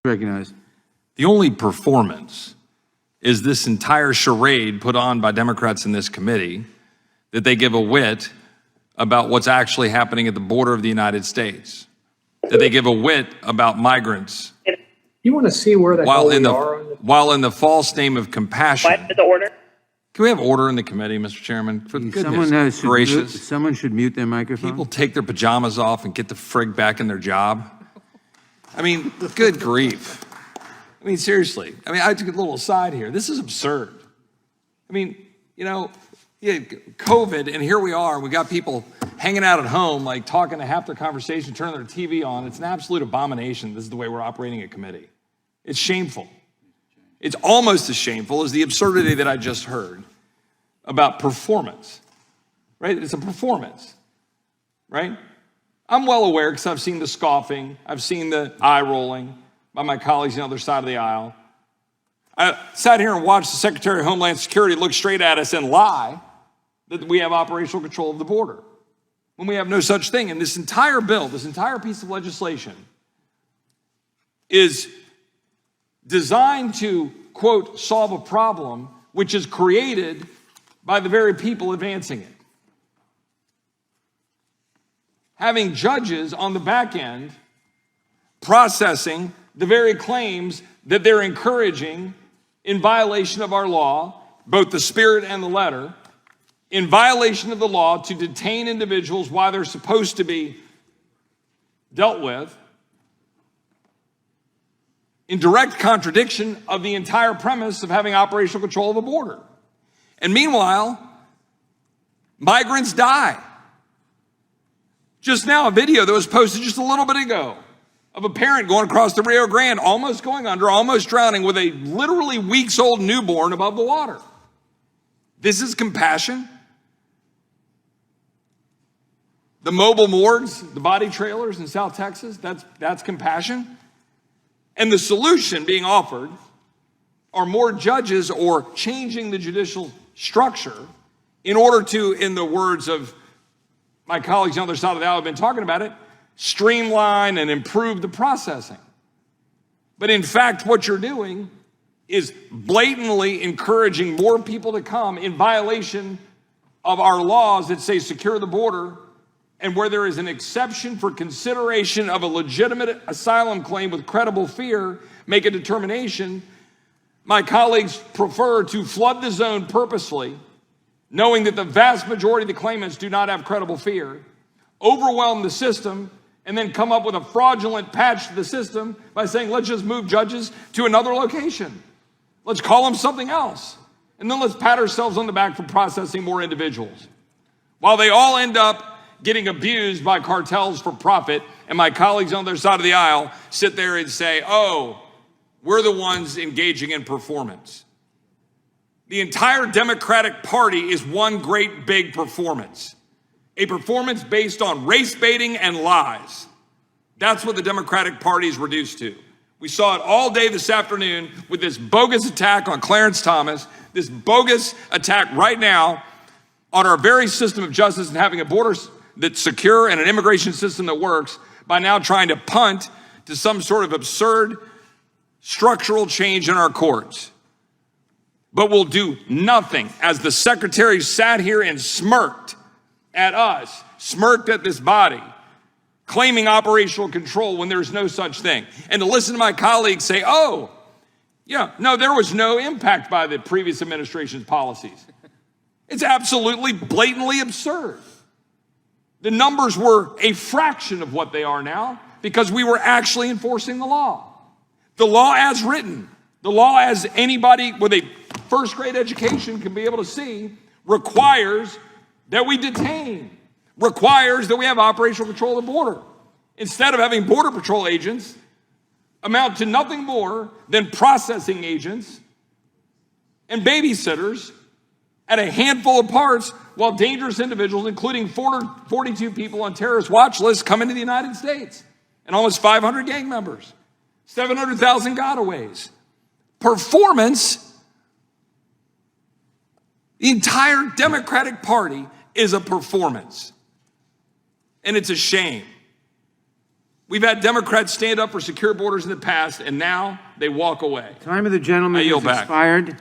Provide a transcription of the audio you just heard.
Recognized. The only performance is this entire charade put on by Democrats in this committee that they give a whit about what's actually happening at the border of the United States, that they give a whit about migrants. You want to see where the hell we are? While in the false name of compassion. What? The order? Can we have order in the committee, Mr. Chairman? For goodness gracious. Someone should mute their microphone. People take their pajamas off and get the frig back in their job. I mean, good grief. I mean, seriously. I mean, I took a little aside here. This is absurd. I mean, you know, COVID, and here we are. We got people hanging out at home, like talking to half their conversation, turning their TV on. It's an absolute abomination. This is the way we're operating a committee. It's shameful. It's almost as shameful as the absurdity that I just heard about performance, right? It's a performance, right? I'm well aware because I've seen the scoffing. I've seen the eye rolling by my colleagues on the other side of the aisle. I sat here and watched the Secretary of Homeland Security look straight at us and lie that we have operational control of the border when we have no such thing. And this entire bill, this entire piece of legislation is designed to, quote, solve a problem which is created by the very people advancing it. Having judges on the back end processing the very claims that they're encouraging in violation of our law, both the spirit and the letter, in violation of the law to detain individuals while they're supposed to be dealt with, in direct contradiction of the entire premise of having operational control of a border. And meanwhile, migrants die. Just now, a video that was posted just a little bit ago of a parent going across the Rio Grande, almost going under, almost drowning, with a literally weeks-old newborn above the water. This is compassion. The mobile morgues, the body trailers in South Texas, that's compassion. And the solution being offered are more judges or changing the judicial structure in order to, in the words of my colleagues on the other side of the aisle have been talking about it, streamline and improve the processing. But in fact, what you're doing is blatantly encouraging more people to come in violation of our laws that say secure the border, and where there is an exception for consideration of a legitimate asylum claim with credible fear, make a determination. My colleagues prefer to flood the zone purposely, knowing that the vast majority of the claimants do not have credible fear, overwhelm the system, and then come up with a fraudulent patch to the system by saying, let's just move judges to another location. Let's call them something else. And then let's pat ourselves on the back for processing more individuals. While they all end up getting abused by cartels for profit, and my colleagues on their side of the aisle sit there and say, oh, we're the ones engaging in performance. The entire Democratic Party is one great big performance. A performance based on race baiting and lies. That's what the Democratic Party is reduced to. We saw it all day this afternoon with this bogus attack on Clarence Thomas, this bogus attack right now on our very system of justice and having a border that's secure and an immigration system that works, by now trying to punt to some sort of absurd structural change in our courts. But we'll do nothing, as the secretary sat here and smirked at us, smirked at this body, claiming operational control when there's no such thing. And to listen to my colleagues say, oh, yeah, no, there was no impact by the previous administration's policies. It's absolutely blatantly absurd. The numbers were a fraction of what they are now because we were actually enforcing the law. The law as written, the law as anybody with a first grade education can be able to see, requires that we detain, requires that we have operational control of the border. Instead of having Border Patrol agents amount to nothing more than processing agents and babysitters at a handful of parts, while dangerous individuals, including 42 people on terrorist watch lists, come into the United States, and almost 500 gang members, 700,000 gotaways. Performance. The entire Democratic Party is a performance. And it's a shame. We've had Democrats stand up for secure borders in the past, and now they walk away. Time of the gentleman I yield has back. expired.